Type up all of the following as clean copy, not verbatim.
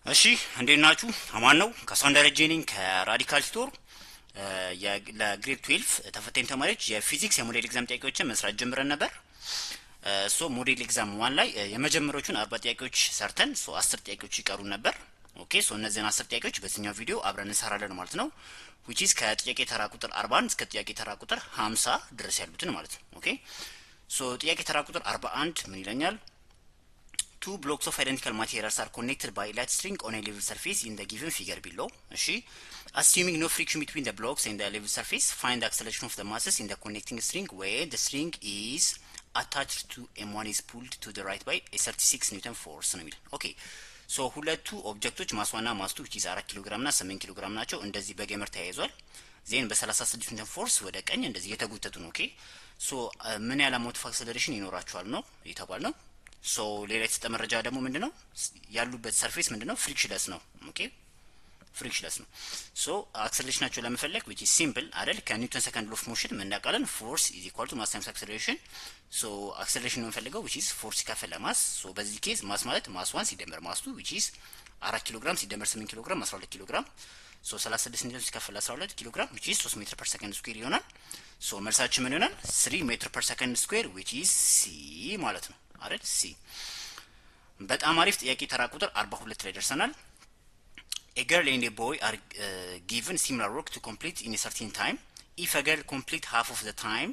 እሺ እንዴት ናችሁ? አማን ነው። ከሳን ደረጀ ነኝ ከራዲካል ስቶር። ለግሬድ 12 ተፈታኝ ተማሪዎች የፊዚክስ የሞዴል ኤግዛም ጥያቄዎችን መስራት ጀምረን ነበር። ሞዴል ኤግዛም ዋን ላይ የመጀመሪያዎቹን 40 ጥያቄዎች ሰርተን 10 ጥያቄዎች ይቀሩን ነበር። ኦኬ እነዚህን 10 ጥያቄዎች በዚህኛው ቪዲዮ አብረን እንሰራለን ማለት ነው። which is ከጥያቄ ተራ ቁጥር 41 እስከ ጥያቄ ተራ ቁጥር 50 ድረስ ያሉትን ማለት ነው። ኦኬ ጥያቄ ተራ ቁጥር 41 ምን ይለኛል? Two blocks of identical materials are connected by a light string on a level surface in the given figure below. እሺ assuming no friction between the blocks and the level surface, find the acceleration of the masses in the connecting string where the string is attached to M1 is pulled to the right by a 36 Newton force ነው የሚለው። ኦኬ ሁለቱ ኦብጀክቶች ማስዋና ማስቱ which is 4 ኪሎ ግራም እና 8 ኪሎ ግራም ናቸው። እንደዚህ በገመድ ተያይዟል። ዜን በ36 ኒውተን ፎርስ ወደ ቀኝ እንደዚህ እየተጎተቱ ነው። ኦኬ ምን ያህል አሞንት ኦፍ አክሰለሬሽን ይኖራቸዋል ነው የተባል ነው። ሌላ የተሰጠ መረጃ ደግሞ ምንድነው? ያሉበት ሰርፌስ ምንድነው? ፍሪክሽንለስ ነው። ኦኬ ፍሪክሽንለስ ነው። አክሰለሬሽናቸው ለመፈለግ which is simple አይደል? ከኒውተን ሰከንድ ሎፍ ሞሽን ምናቃለን ፎርስ is equal to mass times acceleration። አክሰለሬሽን ነው የምፈልገው which is ፎርስ ሲካፈል ለማስ። በዚህ ኬዝ ማስ ማለት ማስ 1 ሲደመር ማስ 2 which is 4 ኪሎ ግራም ሲደመር 8 ኪሎ ግራም 12 ኪሎ ግራም 36 ኒውተን ሲካፈል 12 ኪሎ ግራም which is 3 ሜትር ፐር ሰከንድ ስኩዌር ይሆናል። መልሳችን ምን ይሆናል? 3 ሜትር ፐር ሰከንድ ስኩዌር which is c ማለት ነው አይደል? ሲ። በጣም አሪፍ ጥያቄ ተራ ቁጥር 42 ላይ ደርሰናል። A girl and a boy are given similar work to complete in a certain time. If a girl complete half of the time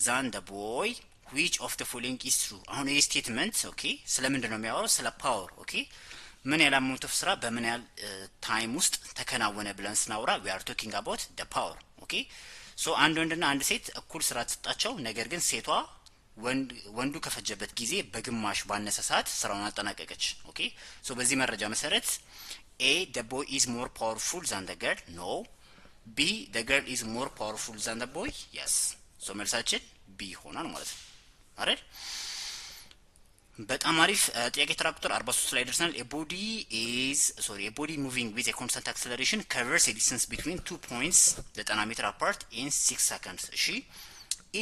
than the boy, which of the following is true? አሁን ይህ ስቴትመንት ኦኬ ስለምንድን ነው የሚያወራው? ስለ ፓወር። ኦኬ ምን ያህል አማውንት ኦፍ ስራ በምን ያህል ታይም ውስጥ ተከናወነ ብለን ስናወራ we are talking about the power። ኦኬ አንድ ወንድና አንድ ሴት እኩል ስራ ተሰጣቸው። ነገር ግን ሴቷ ወንዱ ከፈጀበት ጊዜ በግማሽ ባነሰ ሰዓት ስራውን አጠናቀቀች። ኦኬ በዚህ መረጃ መሰረት A the boy is more powerful than the girl. No. B the girl is more powerful than the boy. Yes. መልሳችን B ይሆናል ማለት ነው አይደል? በጣም አሪፍ ጥያቄ ተራ ቁጥር 43 ላይ ደርሰናል። a body moving with a constant acceleration covers a distance between 2 points 90 ሜትር apart in 6 seconds። እሺ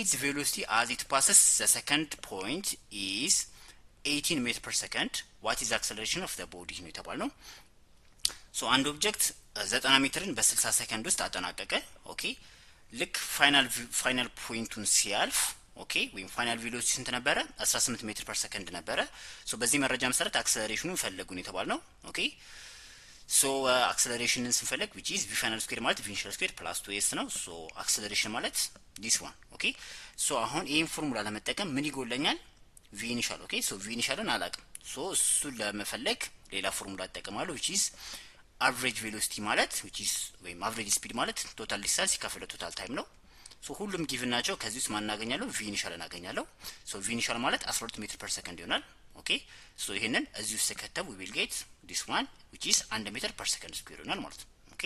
its velocity as it passes the second point is 18 meter per second. What is the acceleration of the body ነው የተባለው። አንድ ኦብጀክት 90 ሜትርን በ60 ሰከንድ ውስጥ አጠናቀቀ። ኦኬ ልክ ፋይናል ፖይንቱን ሲያልፍ ኦኬ ወይም ፋይናል ቬሎሲቲ ስንት ነበረ? 18 ሜትር ፐር ሰከንድ ነበረ። በዚህ መረጃ መሰረት አክሰለሬሽኑን ፈለጉን የተባልነው። ኦኬ አክሰለሬሽንን ስንፈልግ which is v final square ማለት v initial square plus 2s ነው። አክሰለሬሽን ማለት this one። ኦኬ አሁን ይሄን ፎርሙላ ለመጠቀም ምን ይጎለኛል? v initial። ኦኬ v initialን አላውቅም። እሱን ለመፈለግ ሌላ ፎርሙላ እጠቀማለሁ which is average velocity ማለት which is ወይም average speed ማለት ቶታል ዲስታንስ ሲካፈል ቶታል ታይም ነው። ሁሉም ጊቭን ናቸው። ከዚህ ውስጥ ማን እናገኛለሁ? v initial እናገኛለሁ። v initial ማለት 12 ሜትር ፐር ሰከንድ ይሆናል። ኦኬ ይሄንን እዚህ ውስጥ ከተው we will get this one which is 1 ሜትር ፐር ሰከንድ ስኩዌር ይሆናል ማለት ነው። ኦኬ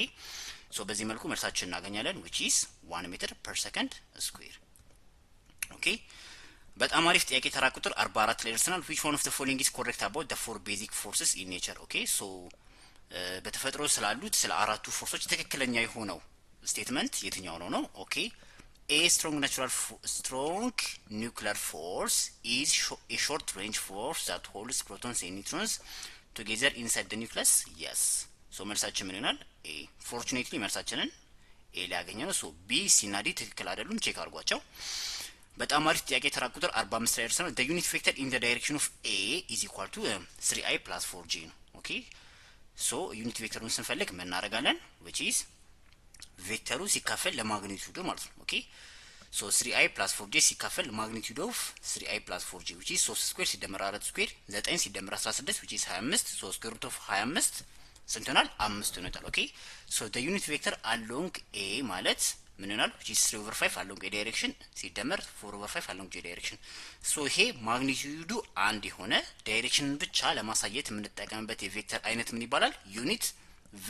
በዚህ መልኩ መልሳችን እናገኛለን which is 1 ሜትር ፐር ሰከንድ ስኩዌር። ኦኬ በጣም አሪፍ ጥያቄ ተራ ቁጥር 44 ላይ ደርሰናል። which one of the following is correct about the four basic forces in nature? ኦኬ በተፈጥሮ ስላሉት ስለ አራቱ ፎርሶች ትክክለኛ የሆነው ስቴትመንት የትኛው ነው? ኦኬ a strong nuclear force is a short range force that holds protons and neutrons together inside the nucleus. Yes. መልሳችን ምን ይሆናል? a fortunately መልሳችንን a ላይ ያገኘነው። b c እና d ትክክል አይደሉም፣ ቼክ አድርጓቸው። በጣም አሪፍ ጥያቄ ተራ ቁጥር 45 ላይ ደርሰናል። the unit vector in the direction of a is equal to 3i plus 4j ነው። ኦኬ ዩኒት ቬክተሩን ስንፈልግ ምን እናደርጋለን? which is ቬክተሩ ሲካፈል ለማግኒቲዩዱ ማለት ነው። ኦኬ 3i plus 4j ሲካፈል ማግኒቲዩድ ኦፍ 3i plus 4j which is 3 ስኩዌር ሲደመር 4 ስኩዌር 9 ሲደመር 16 which is 25 3 ስኩዌር ሩት ኦፍ 25 ስንት ይሆናል? 5 ይሆናል። ኦኬ the unit vector along a ማለት ምን ይሆናል? which is 3 over 5 along a direction ሲደመር 4 over 5 along j direction። ይሄ ማግኒቲዩዱ አንድ የሆነ ዳይሬክሽን ብቻ ለማሳየት የምንጠቀምበት የቬክተር አይነት ምን ይባላል? ዩኒት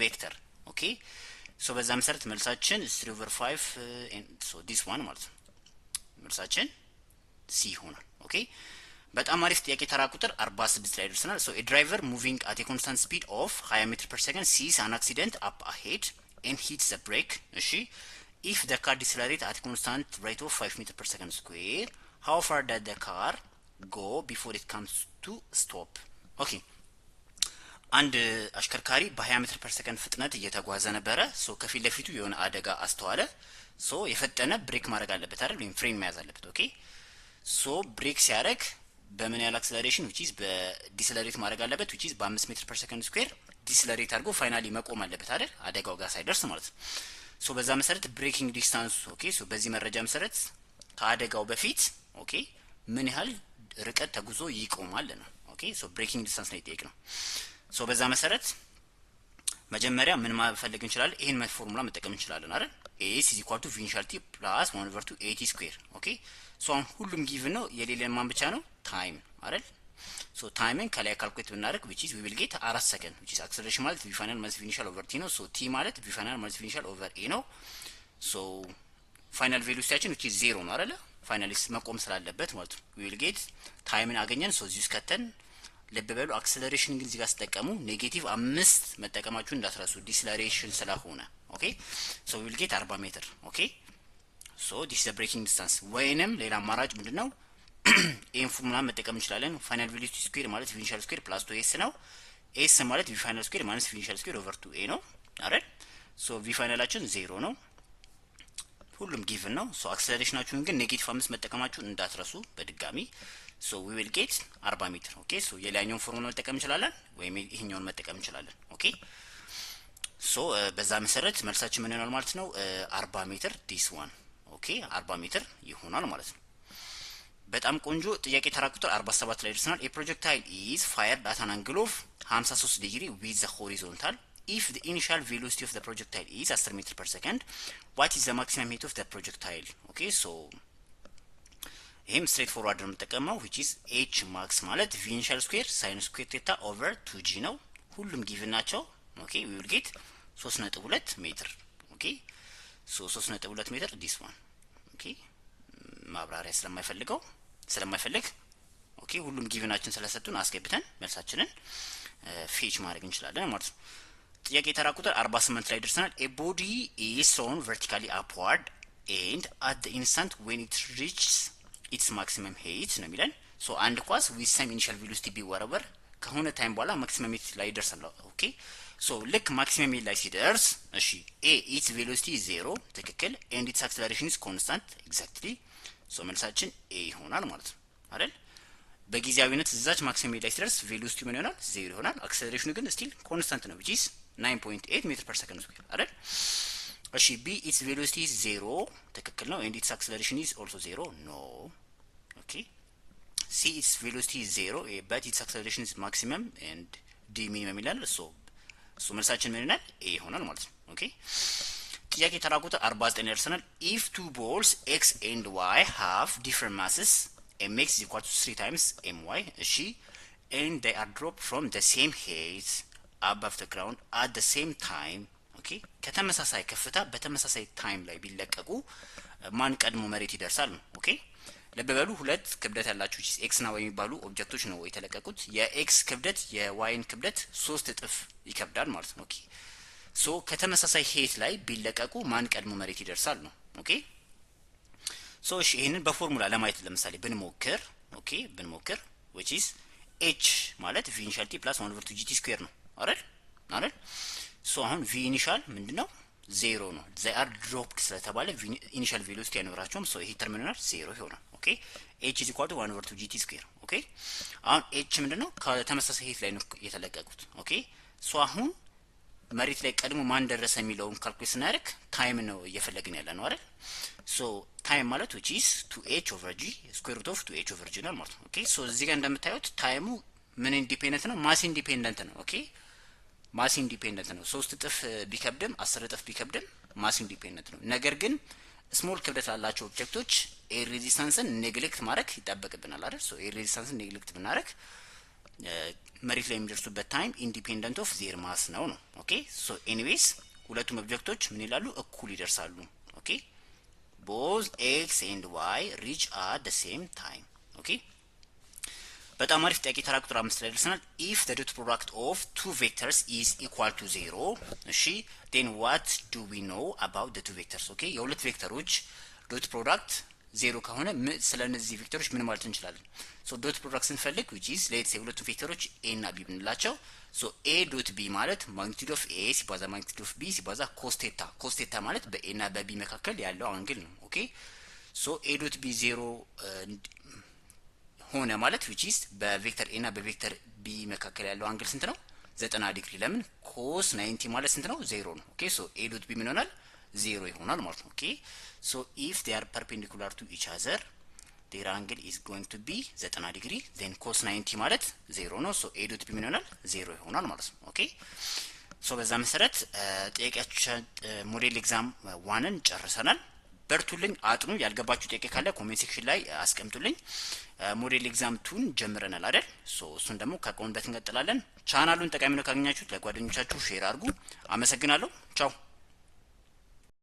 ቬክተር። ኦኬ በዛ መሰረት መልሳችን 3 over 5 and this one ማለት ነው። መልሳችን ሲ ይሆናል። ኦኬ በጣም አሪፍ ጥያቄ ተራ ቁጥር 46 ላይ ደርሰናል። a driver moving at a constant speed of 20 meter per second sees an accident up ahead and hits the brake. እሺ if the car decelerates at constant rate of 5 meter per second square, how far does the car go before it comes to stop? ኦኬ አንድ አሽከርካሪ በ20 ሜትር ፐር ሰከንድ ፍጥነት እየተጓዘ ነበረ። ሶ ከፊት ለፊቱ የሆነ አደጋ አስተዋለ። ሶ የፈጠነ ብሬክ ማድረግ አለበት አይደል? ወይም ፍሬን መያዝ አለበት። ኦኬ ሶ ብሬክ ሲያደርግ በምን ያህል አክሰለሬሽን which is በዲስለሬት ማድረግ አለበት which is በ5 ሜትር ፐር ሰከንድ ስኩዌር ዲስለሬት አድርጎ ፋይናሊ መቆም አለበት አይደል? አደጋው ጋር ሳይደርስ ማለት ነው። ሶ በዛ መሰረት ብሬኪንግ ዲስታንስ ኦኬ ሶ በዚህ መረጃ መሰረት ከአደጋው በፊት ኦኬ ምን ያህል ርቀት ተጉዞ ይቆማል ነው። ኦኬ ሶ ብሬኪንግ ዲስታንስ ነው የጠየቅ ነው። ሶ በዛ መሰረት መጀመሪያ ምን ማፈልግ እንችላለን? ይሄን ፎርሙላ መጠቀም እንችላለን አይደል? ኤስ ኢዝ ኢኳል ቱ ቪ ኢኒሻል ቲ ፕላስ 1/2 ኤቲ ስኩዌር ኦኬ ሶ አሁን ሁሉም ጊቭን ነው። የሌለን ማን ብቻ ነው? ታይም አይደል? ሶ ታይምን ከላይ ካልኩሌት ብናደርግ which is we will get 4 ሰከንድ which is acceleration ማለት v final minus v initial over t ነው። ሶ t ማለት v final minus v initial over a ነው። ሶ ፋይናል ቬሎሲቲያችን which is 0 ነው አይደል? ፋይናሊስ መቆም ስላለበት ማለት ነው። we will get ታይምን አገኘን። ሶ እዚህ ከተን ልብ በሉ አክሰለሬሽን ግን እዚህ ጋር ተጠቀሙ ኔጌቲቭ 5 መጠቀማችሁን እንዳትረሱ ዲስለሬሽን ስለሆነ ኦኬ ሶ we will get 40 ሜትር ኦኬ ሶ this is the braking distance ወይንም ሌላ አማራጭ ምንድነው? ኤም ፎርሙላ መጠቀም እንችላለን። ፋይናል ቬሎሲቲ ስኩዌር ማለት v initial ስኩዌር ፕላስ 2s ነው። s ማለት v final ስኩዌር ማይነስ v initial ስኩዌር ኦቨር 2a ነው አይደል? ሶ v ፋይናላችን 0 ነው። ሁሉም ጊቭን ነው። ሶ አክሰለሬሽናችሁን ግን ኔጌቲቭ 5 መጠቀማችሁን እንዳትረሱ በድጋሚ ሶ we will get 40 ሜትር ኦኬ ሶ የላይኛውን ፎርሙላ መጠቀም እንችላለን ወይም ይሄኛውን መጠቀም እንችላለን ኦኬ ሶ በዛ መሰረት መልሳችን ምን ይሆናል ማለት ነው? 40 ሜትር ዲስ ዋን ኦኬ 40 ሜትር ይሆናል ማለት ነው። በጣም ቆንጆ ጥያቄ ተራ ቁጥር 47 ላይ ደርሰናል። a projectile is fired at an angle of 53 degree with the horizontal if the initial velocity of the projectile is 10 meter per second what is the maximum height of the projectile okay so ይሄም ስትሬት ፎርዋርድ ነው የምጠቀመው which is h max ማለት v initial square sin square theta over 2g ነው። ሁሉም ጊቭን ናቸው ኦኬ we will get 3.2 ሜትር ኦኬ ሶ 3.2 ሜትር this one ኦኬ ማብራሪያ ስለማይፈልግ ኦኬ ሁሉም ጊቭናችን ስለሰጡን አስገብተን መልሳችንን ፌች ማድረግ እንችላለን ማለት ነው። ጥያቄ ተራ ቁጥር 48 ላይ ደርሰናል። a body is thrown vertically upward and at the instant when it reaches its maximum height ነው የሚለን ሶ አንድ ኳስ with some initial velocity ቢወረወር ከሆነ ታይም በኋላ ማክሲመም ሄት ላይ ይደርሳል ኦኬ ሶ ልክ ማክሲመም ሄት ላይ ሲደርስ እሺ a its velocity is 0 ትክክል and its acceleration is constant exactly ሶ መልሳችን a ይሆናል ማለት ነው አይደል? በጊዜያዊነት እዛች ማክሲመም ሄት ላይ ሲደርስ ቬሎሲቲ ምን ይሆናል? 0 ይሆናል። አክሰለሬሽኑ ግን ስቲል ኮንስታንት ነው which is 9.8 ሜትር ፐር ሰከንድ ስኩዌር አይደል? እሺ b its velocity is 0 ትክክል ነው and its acceleration is also 0 no okay c its velocity is 0 but its acceleration is maximum and d minimum ይላል ሶ መልሳችን ምን ይሆናል? a ይሆናል ማለት ነው ኦኬ ጥያቄ ተራ ቁጥር 49 ደርሰናል። if two balls x and y have different masses mx is equal to 3 times my እሺ and they are dropped from the same height above the ground at the same time ኦኬ ከተመሳሳይ ከፍታ በተመሳሳይ ታይም ላይ ቢለቀቁ ማን ቀድሞ መሬት ይደርሳል ነው ኦኬ ለበበሉ ሁለት ክብደት ያላችሁ ኤክስ እና ዋይ የሚባሉ ኦብጀክቶች ነው የተለቀቁት። የኤክስ ክብደት የዋይን ክብደት 3 እጥፍ ይከብዳል ማለት ነው ኦኬ ሶ ከተመሳሳይ ሄት ላይ ቢለቀቁ ማን ቀድሞ መሬት ይደርሳል ነው ኦኬ ሶ እሺ ይሄንን በፎርሙላ ለማየት ለምሳሌ ብንሞክር ኦኬ which is h ማለት v initial t plus 1/2gt ስኩዌር ነው አይደል ሶ አሁን v initial ምንድነው 0 ነው they are dropped ስለተባለ initial velocity አይኖራቸውም ሶ ይሄ ተርሚናል 0 ይሆናል ኦኬ h is equal to 1/2gt ስኩዌር ኦኬ አሁን h ምንድነው ከተመሳሳይ ሄት ላይ ነው የተለቀቁት ኦኬ ሶ አሁን መሬት ላይ ቀድሞ ማን ደረሰ የሚለውን ካልኩሌት ስናደርግ ታይም ነው እየፈለግን ያለ ነው አይደል ሶ ታይም ማለት which is 2h over g square root of 2h over g ነው ማለት ነው ኦኬ ሶ እዚህ ጋር እንደምታዩት ታይሙ ምን ኢንዲፔንደንት ነው? ማስ ኢንዲፔንደንት ነው ኦኬ ማስ ኢንዲፔንደንት ነው 3 እጥፍ ቢከብድም 10 እጥፍ ቢከብድም ማስ ኢንዲፔንደንት ነው። ነገር ግን ስሞል ክብደት ላላቸው ኦብጀክቶች ኤር ሬዚስታንስን ኔግሌክት ማድረግ ይጣበቅብናል አይደል ሶ ኤር ሬዚስታንስን ኔግሌክት ብናደርግ መሬት ላይ የሚደርሱበት ታይም ኢንዲፔንደንት ኦፍ ዜር ማስ ነው ኦኬ ሶ ኤኒዌይስ ሁለቱም ኦብጀክቶች ምን ይላሉ እኩል ይደርሳሉ ኦኬ both x and y reach at the same time ኦኬ በጣም አሪፍ ጥያቄ ተራ ቁጥር 5 ላይ ደርሰናል። if the dot product of two vectors is equal to 0 እሺ then what do we know about the two vectors ኦኬ የሁለት ቬክተሮች ዶት ፕሮዳክት ዜሮ ከሆነ ስለነዚህ ቬክተሮች ምን ማለት እንችላለን? ሶ ዶት ፕሮዳክት ስንፈልግ which is ሌትስ ሴ ሁለቱ ቬክተሮች ኤ እና ቢ ብንላቸው ሶ ኤ ዶት ቢ ማለት ማግኒቲዩድ ኦፍ ኤ ሲባዛ ማግኒቲዩድ ኦፍ ቢ ሲባዛ ኮስቴታ ኮስቴታ ማለት በኤ እና በቢ መካከል ያለው አንግል ነው። ኦኬ ሶ ኤ ዶት ቢ ዜሮ ሆነ ማለት which is በቬክተር ኤ እና በቬክተር ቢ መካከል ያለው አንግል ስንት ነው? 90 ዲግሪ። ለምን ኮስ 90 ማለት ስንት ነው? ዜሮ ነው። ኦኬ ሶ ኤ ዶት ቢ ምን ይሆናል? ዜሮ ይሆናል ማለት ነው። ኦኬ ሶ ኢፍ they are perpendicular to each other their angle is going to be 90 ዲግሪ then cos 90 ማለት ዜሮ ነው። ሶ ኤ ዶት ቢ ምን ይሆናል? ዜሮ ይሆናል ማለት ነው። ኦኬ ሶ በዛ መሰረት ጥያቄያችን ሞዴል ኤግዛም ዋንን ጨርሰናል። በርቱልኝ፣ አጥኑ። ያልገባችሁ ጥያቄ ካለ ኮሜንት ሴክሽን ላይ አስቀምጡልኝ። ሞዴል ኤግዛም ቱን ጀምረናል አይደል? ሶ እሱን ደግሞ ከቆንበት እንቀጥላለን። ቻናሉን ጠቃሚ ነው ካገኛችሁት ለጓደኞቻችሁ ሼር አድርጉ። አመሰግናለሁ። ቻው